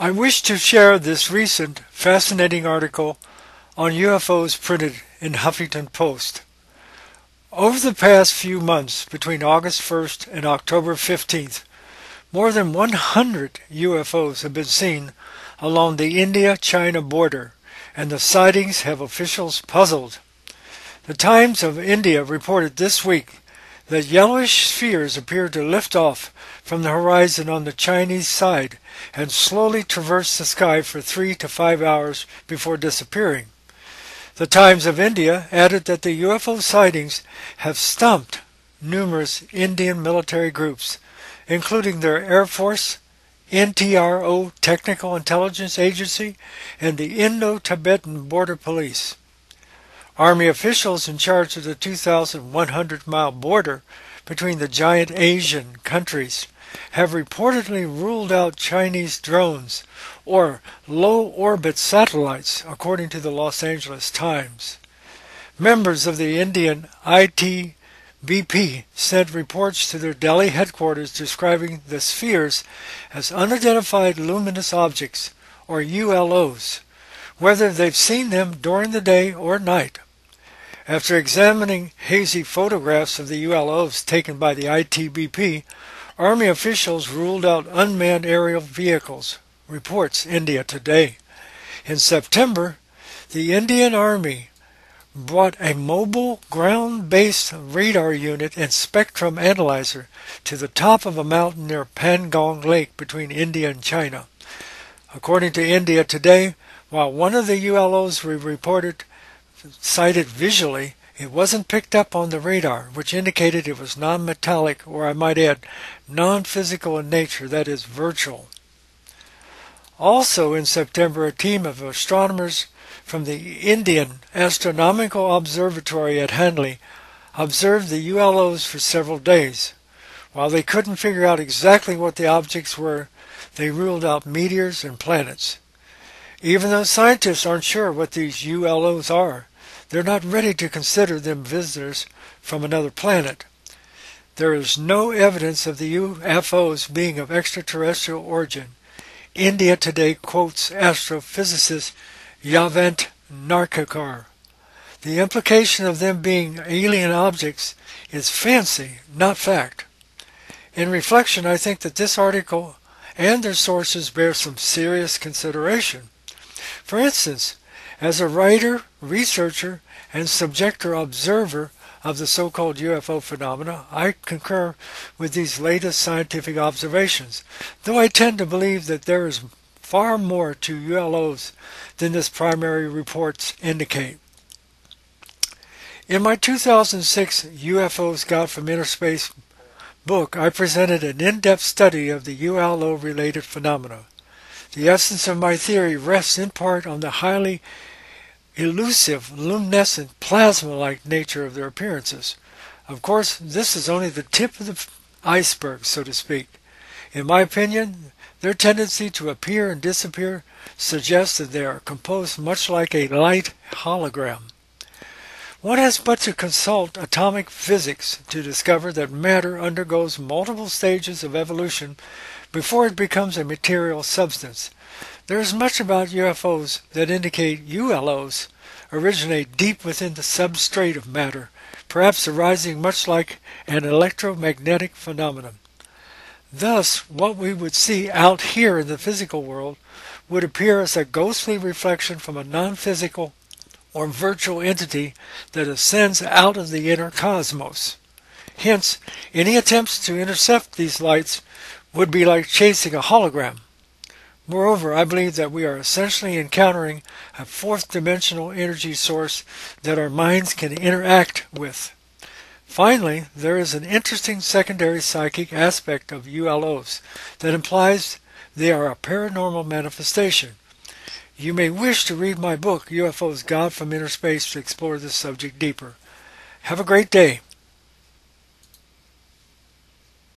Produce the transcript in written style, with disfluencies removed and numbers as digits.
I wish to share this recent fascinating article on UFOs printed in Huffington Post. Over the past few months, between August 1st and October 15th, more than 100 UFOs have been seen along the India-China border, and the sightings have officials puzzled. The Times of India reported this week that yellowish spheres appear to lift off from the horizon on the Chinese side and slowly traverse the sky for 3 to 5 hours before disappearing. The Times of India added that the UFO sightings have stumped numerous Indian military groups, including their Air Force, NTRO Technical Intelligence Agency, and the Indo-Tibetan Border Police. Army officials in charge of the 2,100-mile border between the giant Asian countries have reportedly ruled out Chinese drones or low-orbit satellites, according to the Los Angeles Times. Members of the Indian ITBP sent reports to their Delhi headquarters describing the spheres as unidentified luminous objects, or ULOs, whether they've seen them during the day or night. After examining hazy photographs of the ULOs taken by the ITBP, Army officials ruled out unmanned aerial vehicles, reports India Today. In September, the Indian Army brought a mobile ground-based radar unit and spectrum analyzer to the top of a mountain near Pangong Lake between India and China. According to India Today, while one of the ULOs we reported sighted visually, it wasn't picked up on the radar, which indicated it was non-metallic, or I might add, non-physical in nature, that is, virtual. Also in September, a team of astronomers from the Indian Astronomical Observatory at Hanley observed the ULOs for several days. While they couldn't figure out exactly what the objects were, they ruled out meteors and planets. Even though scientists aren't sure what these ULOs are, they're not ready to consider them visitors from another planet. There is no evidence of the UFOs being of extraterrestrial origin. India Today quotes astrophysicist Yavant Narkekar. The implication of them being alien objects is fancy, not fact. In reflection, I think that this article and their sources bear some serious consideration. For instance, as a writer, researcher, and subjective observer of the so-called UFO phenomena, I concur with these latest scientific observations, though I tend to believe that there is far more to ULOs than this primary reports indicate. In my 2006 UFOs God from Inner Space book, I presented an in-depth study of the ULO-related phenomena. The essence of my theory rests in part on the highly elusive, luminescent, plasma-like nature of their appearances. Of course, this is only the tip of the iceberg, so to speak. In my opinion, their tendency to appear and disappear suggests that they are composed much like a light hologram. One has but to consult atomic physics to discover that matter undergoes multiple stages of evolution before it becomes a material substance. There is much about UFOs that indicate ULOs originate deep within the substrate of matter, perhaps arising much like an electromagnetic phenomenon. Thus, what we would see out here in the physical world would appear as a ghostly reflection from a non-physical or virtual entity that ascends out of the inner cosmos. Hence, any attempts to intercept these lights would be like chasing a hologram. Moreover, I believe that we are essentially encountering a fourth-dimensional energy source that our minds can interact with. Finally, there is an interesting secondary psychic aspect of ULOs that implies they are a paranormal manifestation. You may wish to read my book, UFOs God from Inner Space, to explore this subject deeper. Have a great day.